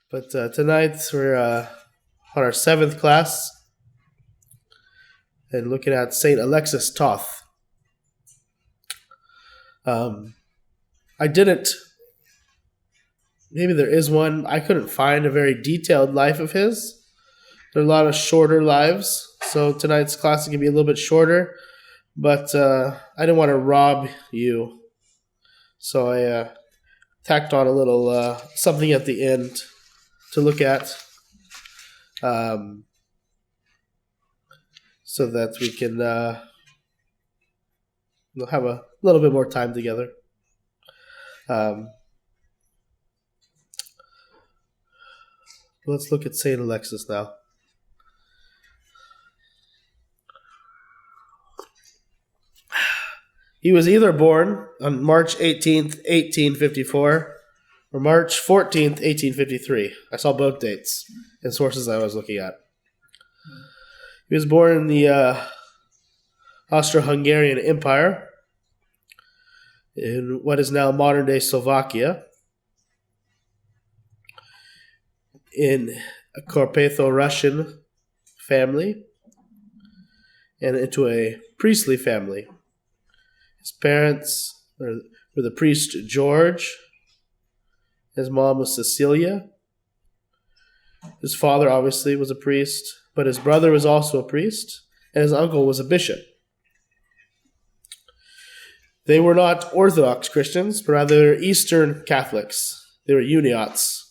But tonight we're on our 7th class and looking at St. Alexis Toth. I didn't, maybe there is one, I couldn't find a very detailed life of his. There are a lot of shorter lives, so tonight's class is going to be a little bit shorter, but I didn't want to rob you, so I tacked on a little something at the end to look at, so that we can have a little bit more time together. Let's look at St. Alexis now. He was either born on March 18th, 1854, or March 14th, 1853. I saw both dates in sources I was looking at. He was born in the Austro-Hungarian Empire, in what is now modern-day Slovakia, in a Carpatho-Russian family, and into a priestly family. His parents were the priest George. His mom was Cecilia. His father obviously was a priest, but his brother was also a priest, and his uncle was a bishop. They were not Orthodox Christians, but rather Eastern Catholics. They were Uniots.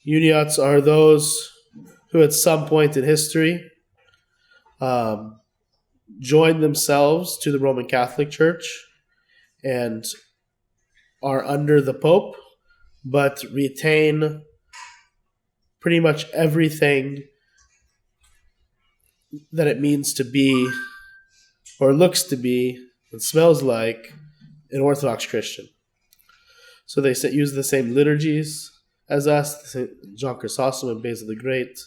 Uniots are those who at some point in history joined themselves to the Roman Catholic Church and are under the Pope, but retain pretty much everything that it means to be, or looks to be, and smells like an Orthodox Christian. So they use the same liturgies as us, John Chrysostom and Basil the Great.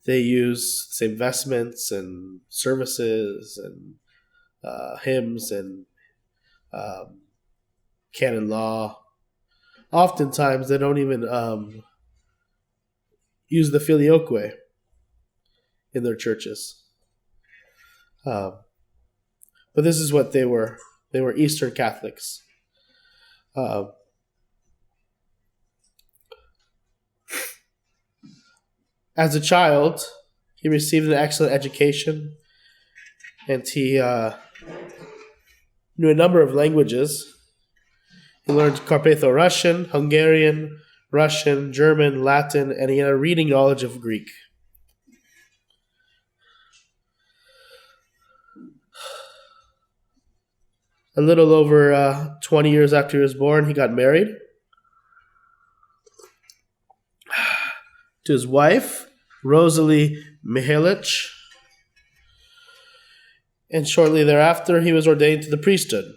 They use the same vestments and services and hymns and canon law. Oftentimes, they don't even use the filioque in their churches. But this is what they were. They were Eastern Catholics. As a child, he received an excellent education, and he knew a number of languages. He learned Carpatho-Russian, Hungarian, Russian, German, Latin, and he had a reading knowledge of Greek. A little over 20 years after he was born, he got married to his wife, Rosalie Mihalic, and shortly thereafter he was ordained to the priesthood.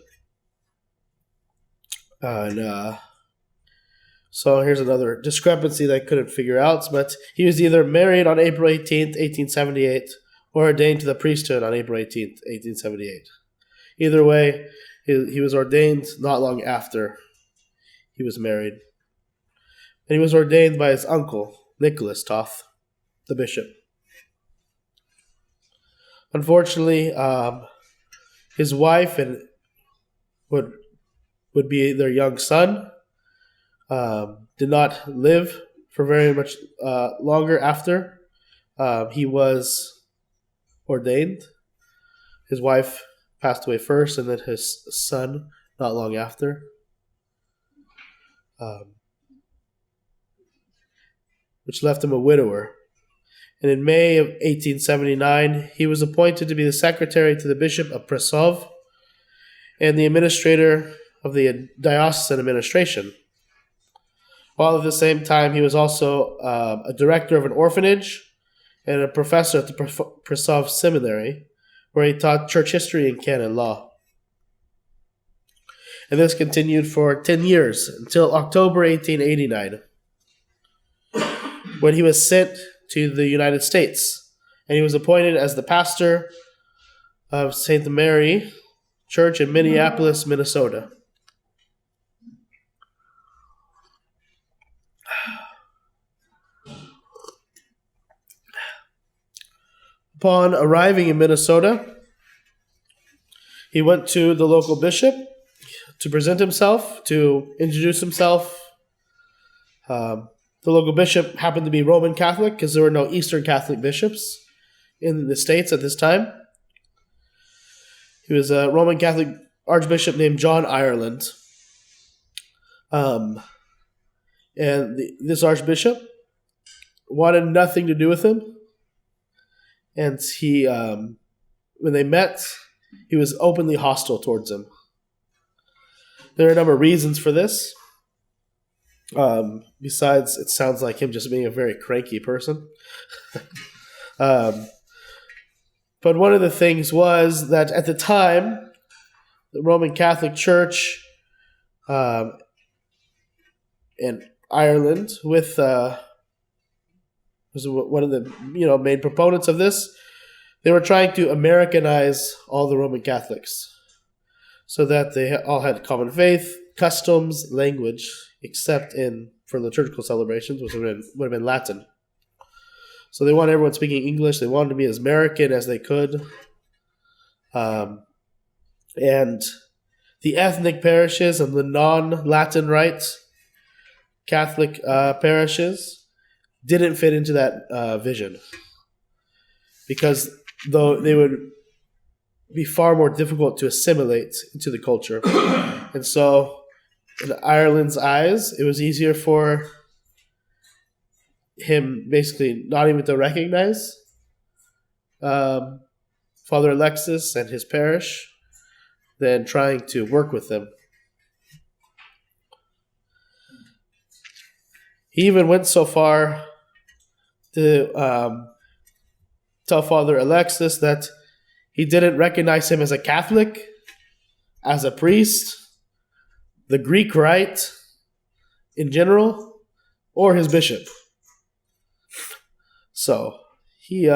So here's another discrepancy that I couldn't figure out, but he was either married on April 18th, 1878, or ordained to the priesthood on April 18th, 1878. Either way, he was ordained not long after he was married. And he was ordained by his uncle, Nicholas Toth, the bishop. Unfortunately, his wife and would be their young son did not live for very much longer after he was ordained. His wife passed away first, and then his son not long after. Which left him a widower. And in May of 1879, he was appointed to be the secretary to the Bishop of Prešov and the administrator of the diocesan administration. While at the same time, he was also a director of an orphanage and a professor at the Prešov Seminary, where he taught church history and canon law. And this continued for 10 years until October 1889. When he was sent to the United States, and he was appointed as the pastor of St. Mary Church in Minneapolis, Minnesota. Upon arriving in Minnesota, he went to the local bishop to present himself, to introduce himself. The local bishop happened to be Roman Catholic because there were no Eastern Catholic bishops in the States at this time. He was a Roman Catholic archbishop named John Ireland. This archbishop wanted nothing to do with him. And he, when they met, he was openly hostile towards him. There are a number of reasons for this. Besides, it sounds like him just being a very cranky person. But one of the things was that at the time, the Roman Catholic Church in Ireland, with was one of the main proponents of this, they were trying to Americanize all the Roman Catholics, so that they all had common faith, customs, language, except for liturgical celebrations, which would have been Latin. So they wanted everyone speaking English. They wanted to be as American as they could. And the ethnic parishes and the non-Latin Rite Catholic parishes didn't fit into that vision, because though they would be far more difficult to assimilate into the culture. And so in Ireland's eyes, it was easier for him basically not even to recognize Father Alexis and his parish than trying to work with them. He even went so far to tell Father Alexis that he didn't recognize him as a Catholic, as a priest, the Greek Rite in general, or his bishop. So he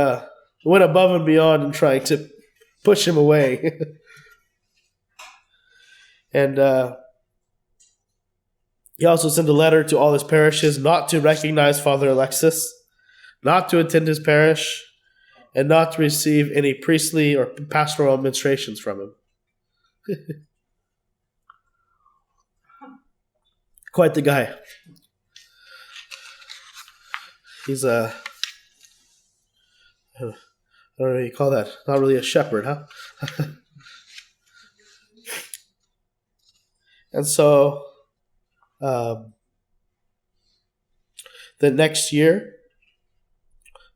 went above and beyond in trying to push him away. And he also sent a letter to all his parishes not to recognize Father Alexis, not to attend his parish, and not to receive any priestly or pastoral administrations from him. Quite the guy. He's I don't know what you call that. Not really a shepherd, huh? And so the next year,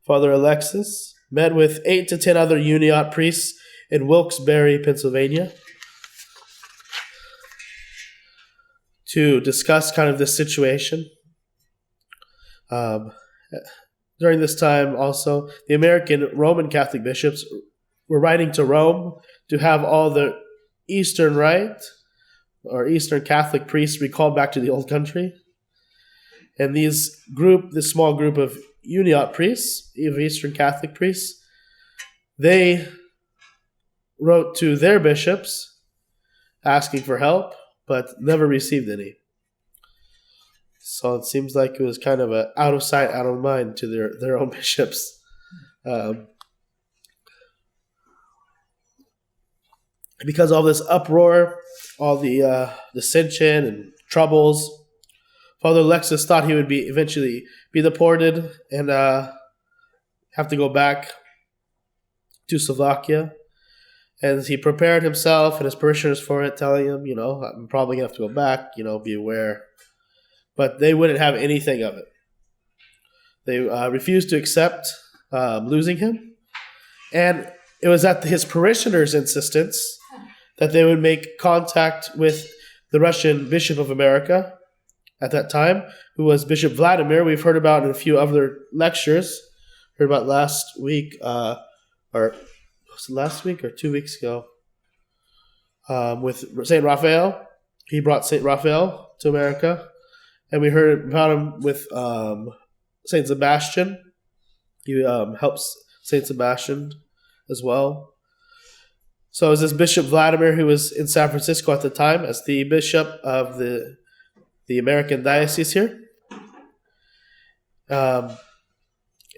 Father Alexis met with 8 to 10 other Uniate priests in Wilkes-Barre, Pennsylvania, to discuss kind of this situation. During this time also, the American Roman Catholic bishops were writing to Rome to have all the Eastern Rite or Eastern Catholic priests recalled back to the old country. And this small group of Uniate priests, of Eastern Catholic priests, they wrote to their bishops asking for help, but never received any. So it seems like it was kind of a out of sight, out of mind to their own bishops. Because of all this uproar, all the dissension and troubles, Father Alexis thought he would eventually be deported and have to go back to Slovakia. And he prepared himself and his parishioners for it, telling them, I'm probably going to have to go back, be aware. But they wouldn't have anything of it. They refused to accept losing him. And it was at his parishioners' insistence that they would make contact with the Russian Bishop of America at that time, who was Bishop Vladimir. We've heard about in a few other lectures. Heard about last week, or was it last week or 2 weeks ago, with St. Raphael. He brought St. Raphael to America. And we heard about him with St. Sebastian. He helps St. Sebastian as well. So it was this Bishop Vladimir who was in San Francisco at the time as the bishop of the American diocese here.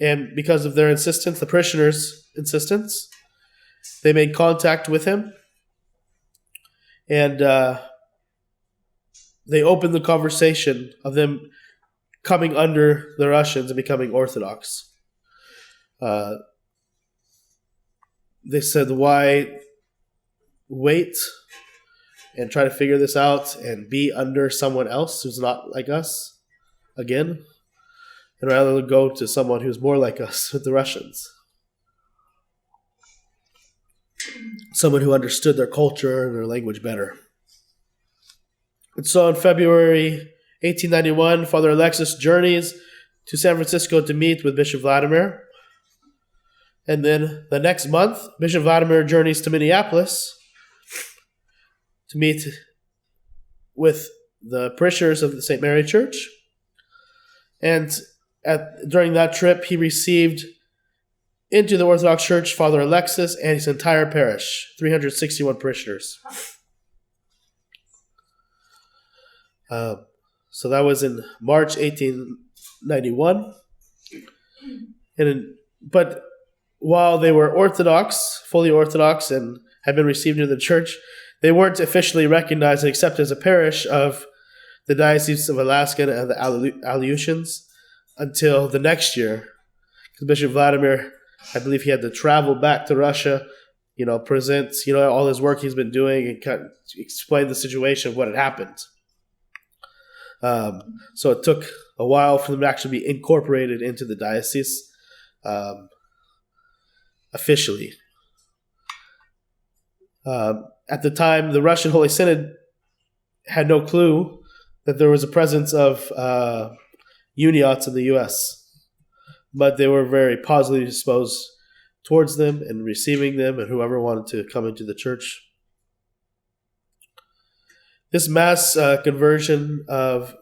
And because of their insistence, the parishioners' insistence, they made contact with him. And they opened the conversation of them coming under the Russians and becoming Orthodox. They said, why wait and try to figure this out and be under someone else who's not like us again, and rather go to someone who's more like us with the Russians. Someone who understood their culture and their language better. And so in February 1891, Father Alexis journeys to San Francisco to meet with Bishop Vladimir. And then the next month, Bishop Vladimir journeys to Minneapolis to meet with the parishioners of the St. Mary Church. And during that trip, he received into the Orthodox Church Father Alexis and his entire parish, 361 parishioners. So that was in March 1891. But while they were Orthodox, fully Orthodox, and had been received into the church, they weren't officially recognized and accepted as a parish of the Diocese of Alaska and the Aleutians until the next year. Because Bishop Vladimir, I believe he had to travel back to Russia, present, all his work he's been doing and kind of explain the situation of what had happened. So it took a while for them to actually be incorporated into the diocese officially. At the time, the Russian Holy Synod had no clue that there was a presence of Uniots in the U.S., but they were very positively disposed towards them and receiving them and whoever wanted to come into the church. This mass conversion of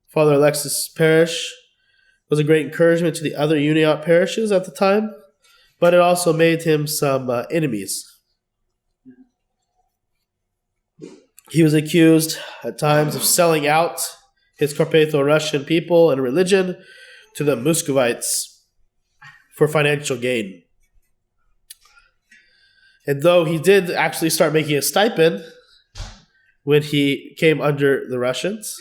Father Alexis' parish was a great encouragement to the other Uniot parishes at the time, but it also made him some enemies. He was accused at times of selling out his Carpatho-Russian people and religion to the Muscovites for financial gain. And though he did actually start making a stipend when he came under the Russians,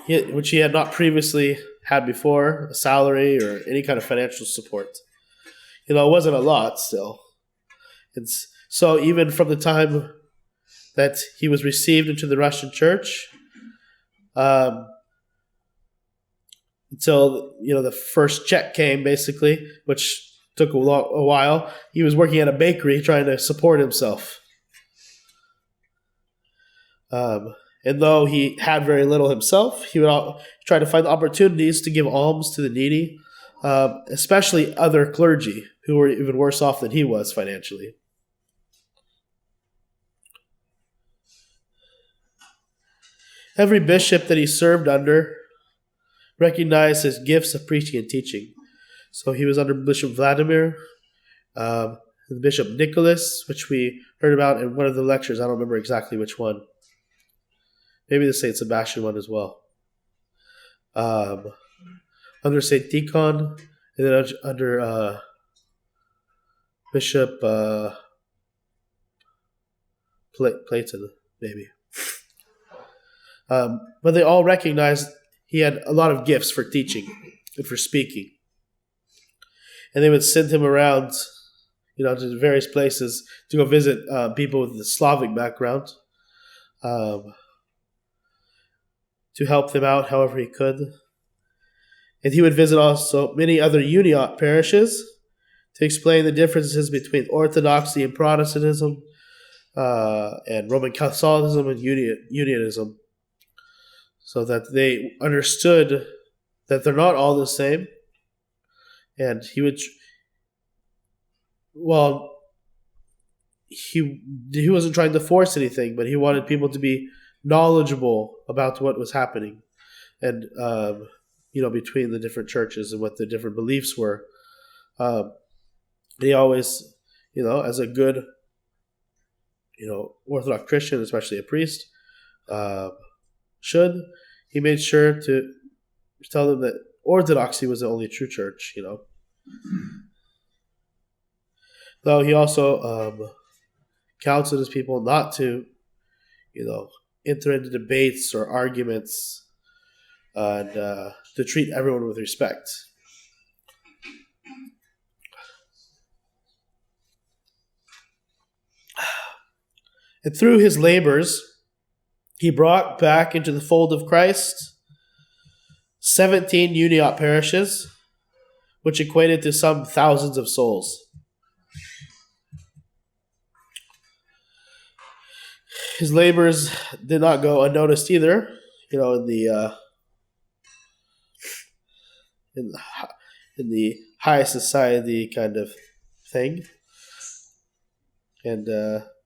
which he had not previously had before, a salary or any kind of financial support. It wasn't a lot still. So even from the time that he was received into the Russian church, until the first check came, basically, which took a while, he was working at a bakery trying to support himself. And though he had very little himself, he would try to find opportunities to give alms to the needy, especially other clergy who were even worse off than he was financially. Every bishop that he served under recognized his gifts of preaching and teaching. So he was under Bishop Vladimir, Bishop Nicholas, which we heard about in one of the lectures. I don't remember exactly which one. Maybe the St. Sebastian one as well. Under St. Tikhon, and then under Bishop Platon, maybe. But they all recognized he had a lot of gifts for teaching and for speaking. And they would send him around, to various places to go visit people with the Slavic background, to help them out however he could. And he would visit also many other Uniot parishes to explain the differences between Orthodoxy and Protestantism, and Roman Catholicism and Unionism, so that they understood that they're not all the same. And he wasn't trying to force anything, but he wanted people to be knowledgeable about what was happening and, between the different churches and what the different beliefs were. He always, as a good, Orthodox Christian, especially a priest, he made sure to tell them that Orthodoxy was the only true church, Though he also counseled his people not to, enter into debates or arguments, and to treat everyone with respect. And through his labors, he brought back into the fold of Christ 17 Uniot parishes, which equated to some thousands of souls. His labors did not go unnoticed either, in the high society kind of thing. And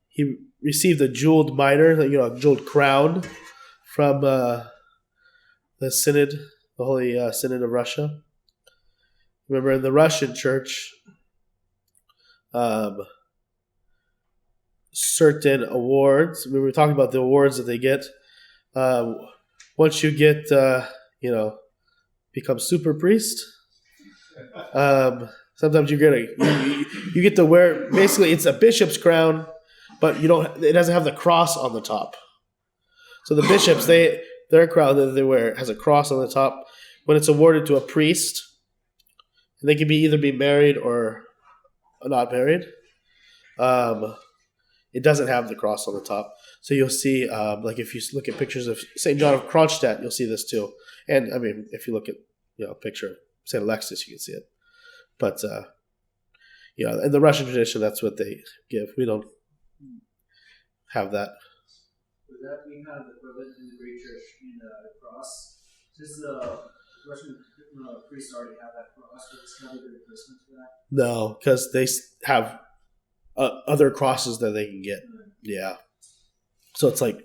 he received a jeweled mitre, a jeweled crown from the Synod, the Holy Synod of Russia. Remember, in the Russian church, certain awards, we were talking about the awards that they get. Once you get, become super priest, sometimes you get to wear, basically it's a bishop's crown, but it doesn't have the cross on the top. So the bishops, their crown that they wear has a cross on the top. When it's awarded to a priest, and they can either be married or not married, it doesn't have the cross on the top. So you'll see, like if you look at pictures of St. John of Kronstadt, you'll see this too. And I mean, if you look at a picture of St. Alexis, you can see it. But in the Russian tradition, that's what they give. We don't have that. Would that be kind of the equivalent in the Greek Church in the cross? Does the Russian priests already have that cross? But it's kind of a replacement for that? No, because they have other crosses that they can get. Mm-hmm. Yeah. So it's like,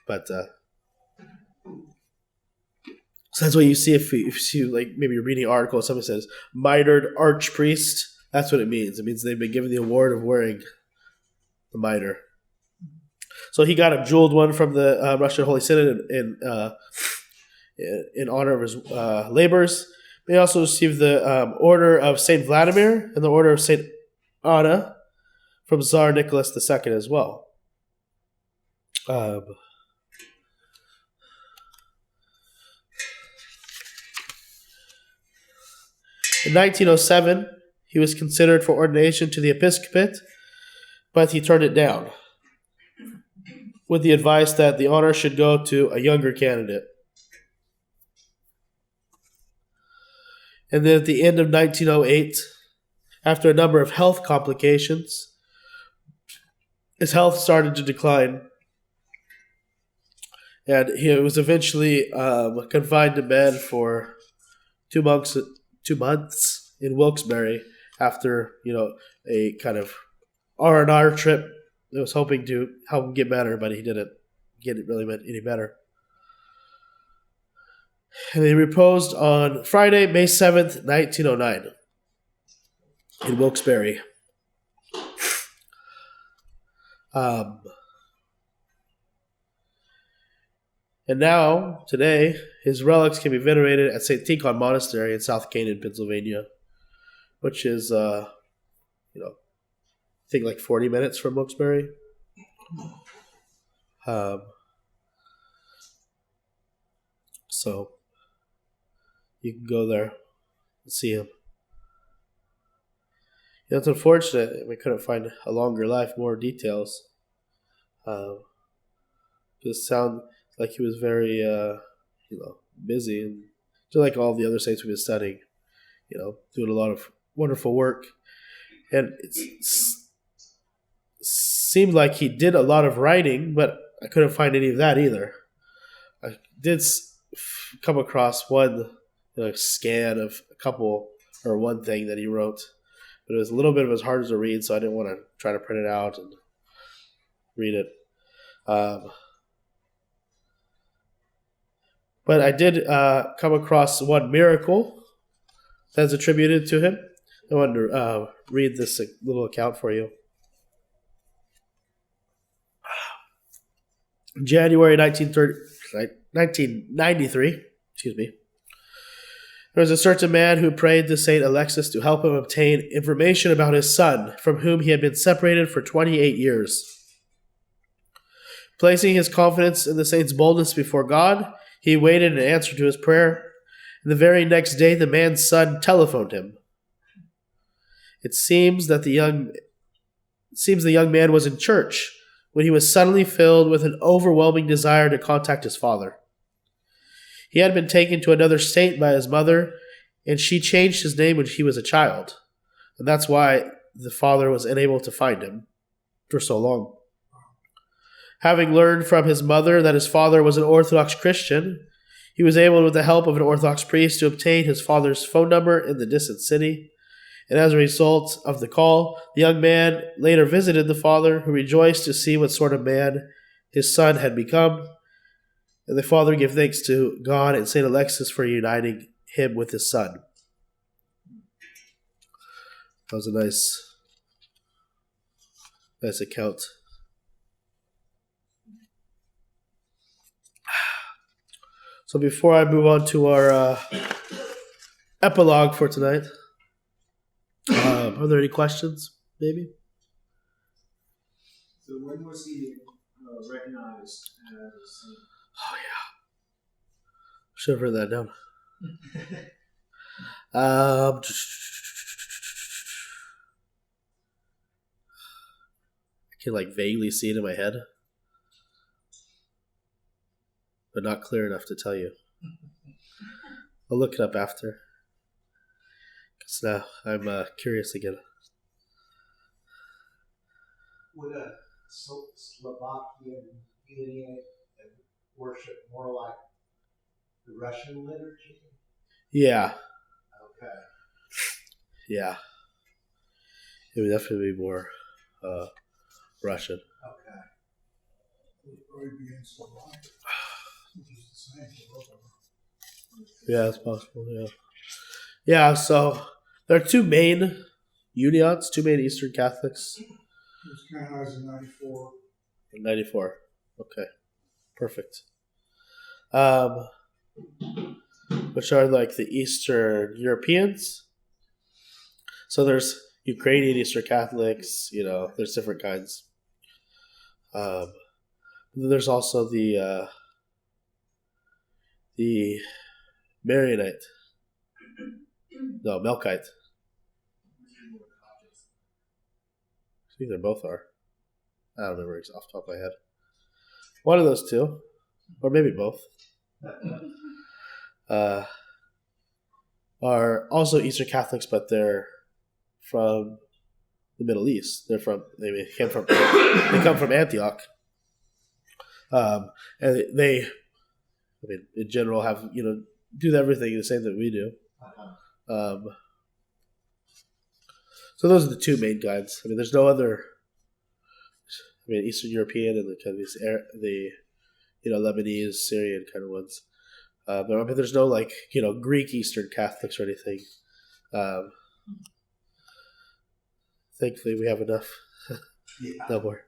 but so that's what you see if you see, like, maybe you're reading an article and somebody says mitred archpriest. That's what it means. It means they've been given the award of wearing the mitre. So he got a jeweled one from the Russian Holy Synod in honor of his labors. He also received the Order of St. Vladimir and the Order of St. Anna from Tsar Nicholas II as well. In 1907, he was considered for ordination to the episcopate, but he turned it down with the advice that the honor should go to a younger candidate. And then at the end of 1908, after a number of health complications, his health started to decline. And he was eventually confined to bed for 2 months in Wilkes-Barre after, a kind of R&R trip that was hoping to help him get better, but he didn't get it really any better. And he reposed on Friday, May 7th, 1909 in Wilkes-Barre. And now, today, his relics can be venerated at St. Tikhon Monastery in South Canaan, Pennsylvania, which is, I think like 40 minutes from Wilkes-Barre. So you can go there and see him. It's unfortunate we couldn't find a longer life, more details. It sounds like he was very, busy, and just like all the other saints we've been studying, doing a lot of wonderful work. And it seemed like he did a lot of writing, but I couldn't find any of that either. I did come across one scan of a couple, or one thing that he wrote, but it was a little bit of as hard to read, so I didn't want to try to print it out and read it. But I did come across one miracle that's attributed to him. I wanted to read this little account for you. January 1930, 1993. Excuse me. There was a certain man who prayed to Saint Alexis to help him obtain information about his son, from whom he had been separated for 28 years. Placing his confidence in the saint's boldness before God, he waited in answer to his prayer, and the very next day the man's son telephoned him. It seems the young man was in church when he was suddenly filled with an overwhelming desire to contact his father. He had been taken to another state by his mother, and she changed his name when he was a child. And that's why the father was unable to find him for so long. Having learned from his mother that his father was an Orthodox Christian, he was able, with the help of an Orthodox priest, to obtain his father's phone number in the distant city. And as a result of the call, the young man later visited the father, who rejoiced to see what sort of man his son had become. And the father gave thanks to God and St. Alexis for uniting him with his son. That was a nice account. So before I move on to our epilogue for tonight, are there any questions, maybe? So when was he recognized as a saint? Oh, yeah. Should have written that down. I can vaguely see it in my head, but not clear enough to tell you. I'll look it up after. Because now I'm curious again. Would a Slovakian Union worship more like the Russian liturgy? Yeah. Okay. Yeah. It would definitely be more Russian. Okay. It would probably be in Slovakia, which is the same for both of them. Yeah, it's possible, yeah. Yeah, so there are two main Unions, two main Eastern Catholics. It was canonized in 94. In 94. Okay. Perfect. Which are the Eastern Europeans. So there's Ukrainian Eastern Catholics, there's different kinds. There's also the Maronite. No, Melkite. I think they both are. I don't remember off the top of my head. One of those two. Or maybe both. Are also Eastern Catholics, but they're from the Middle East. They come from Antioch. And they, in general, have, do everything the same that we do. So those are the two main kinds. There's no other. Eastern European and the Lebanese, Syrian kind of ones. But there's no Greek Eastern Catholics or anything. Thankfully, we have enough. Yeah. No more.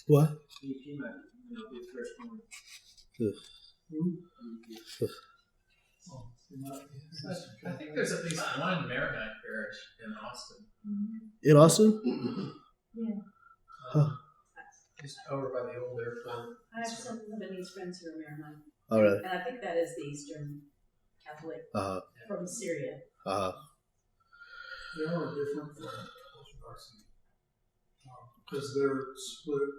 What? I think there's at least one Maronite parish in Austin. In Austin? Yeah. Huh. Just over by the old airport. I have some Lebanese friends who are Maronite. Oh, really? And I think that is the Eastern Catholic from Syria. They are different from Orthodoxy because their split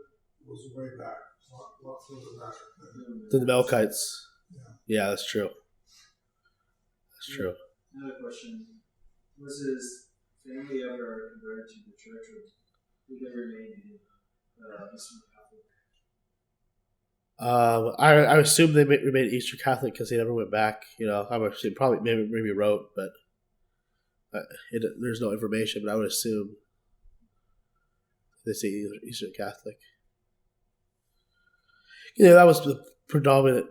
was way back, a lot further back To the Melkites. Yeah. Yeah, that's true. That's true. Another question. Was his family ever converted to the church, or did they remain in Eastern Catholic? I assume they remained Eastern Catholic because they never went back. I would assume probably maybe wrote, but there's no information. But I would assume they say Eastern Catholic. That was the predominant,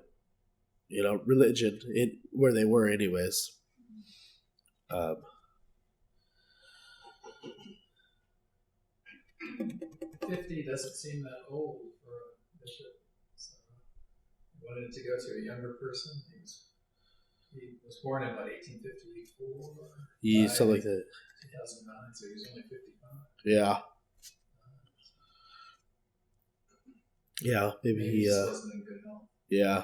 religion in where they were, anyways. 50 doesn't seem that old for a bishop. So I wanted to go to a younger person. He was born in, 1854? Yeah, something like that. 2009, so he was only 55. Yeah. Yeah, maybe Maybe he, he just wasn't in good health. yeah.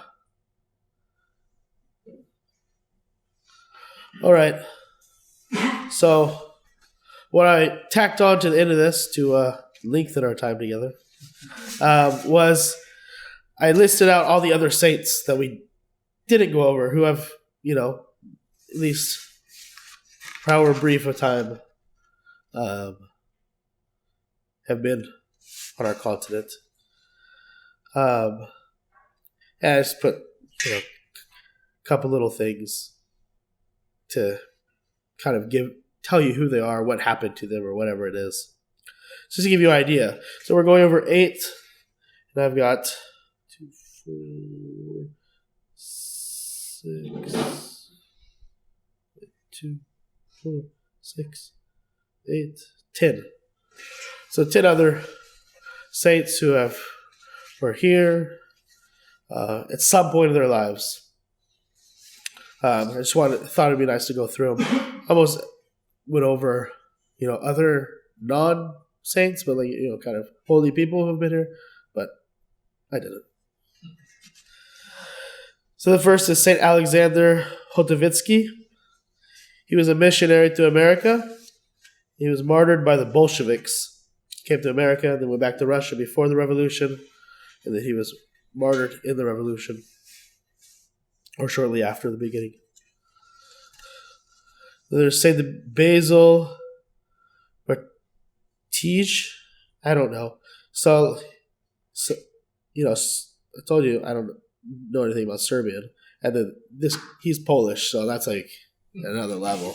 All right. So, what I tacked on to the end of this to lengthen our time together was I listed out all the other saints that we didn't go over who have, at least for however brief a time, have been on our continent. And I just put, a couple little things to kind of tell you who they are, what happened to them, or whatever it is. Just to give you an idea. So we're going over 8, and I've got 2, 4, 6, 2, 4, 6, 8, 10. So 10 other saints who were here at some point in their lives. I just thought it'd be nice to go through them. Almost went over, other non-saints, but kind of holy people who've been here, but I didn't. So the first is Saint Alexander Hotovitsky. He was a missionary to America. He was martyred by the Bolsheviks. Came to America, then went back to Russia before the revolution, and then he was martyred in the revolution, or shortly after the beginning. Then there's Saint Basil Bartige. I don't know. So I told you I don't know anything about Serbian, and then he's Polish, so that's like another level.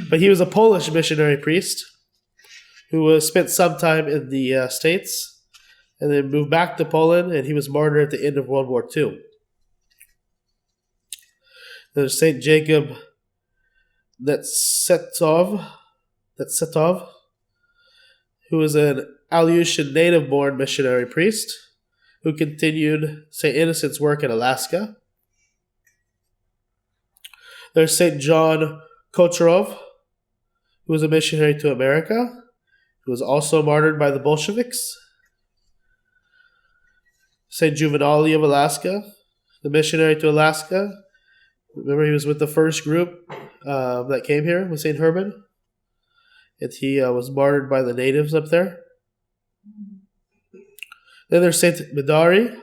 But he was a Polish missionary priest who spent some time in the States and then moved back to Poland, and he was martyred at the end of World War II. There's Saint Jacob Netsetov, who was an Aleutian native-born missionary priest who continued St. Innocent's work in Alaska. There's St. John Kocherov, who was a missionary to America, who was also martyred by the Bolsheviks. St. Juvenali of Alaska, the missionary to Alaska. Remember, he was with the first group that came here with St. Herman, and he was martyred by the natives up there. Then there's St. Medari,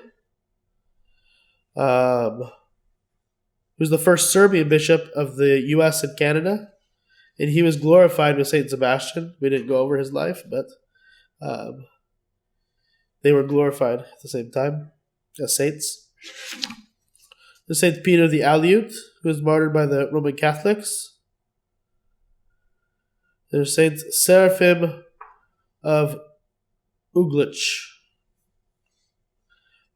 who's the first Serbian bishop of the U.S. and Canada, and he was glorified with St. Sebastian. We didn't go over his life, but they were glorified at the same time as saints. There's St. Peter the Aleut, who was martyred by the Roman Catholics. There's St. Seraphim of Uglich,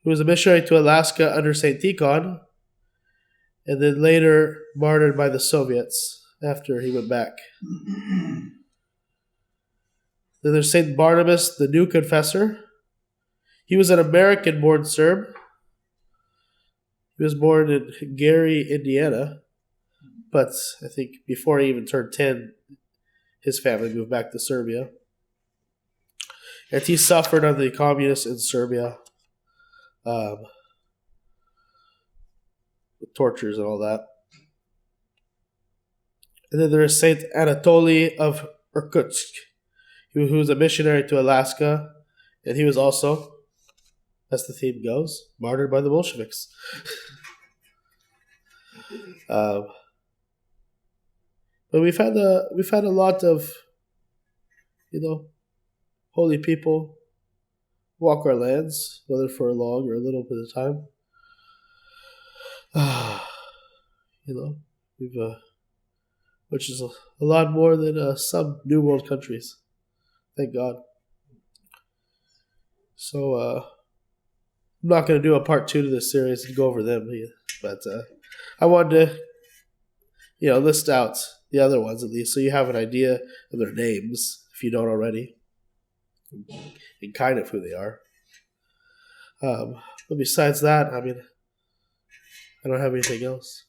who was a missionary to Alaska under St. Tikhon, and then later martyred by the Soviets after he went back. Then there's St. Barnabas, the New Confessor. He was an American-born Serb. He was born in Gary, Indiana, but I think before he even turned 10, his family moved back to Serbia. And he suffered under the communists in Serbia, with tortures and all that. And then there is Saint Anatoly of Irkutsk, who was a missionary to Alaska, and he was also, as the theme goes, martyred by the Bolsheviks. But we've had a lot of, holy people walk our lands, whether for a long or a little bit of time. Which is a lot more than some New World countries. Thank God. So I'm not going to do a part 2 to this series and go over them, but I wanted to, list out the other ones at least, so you have an idea of their names if you don't already, and kind of who they are. But besides that, I mean, I don't have anything else.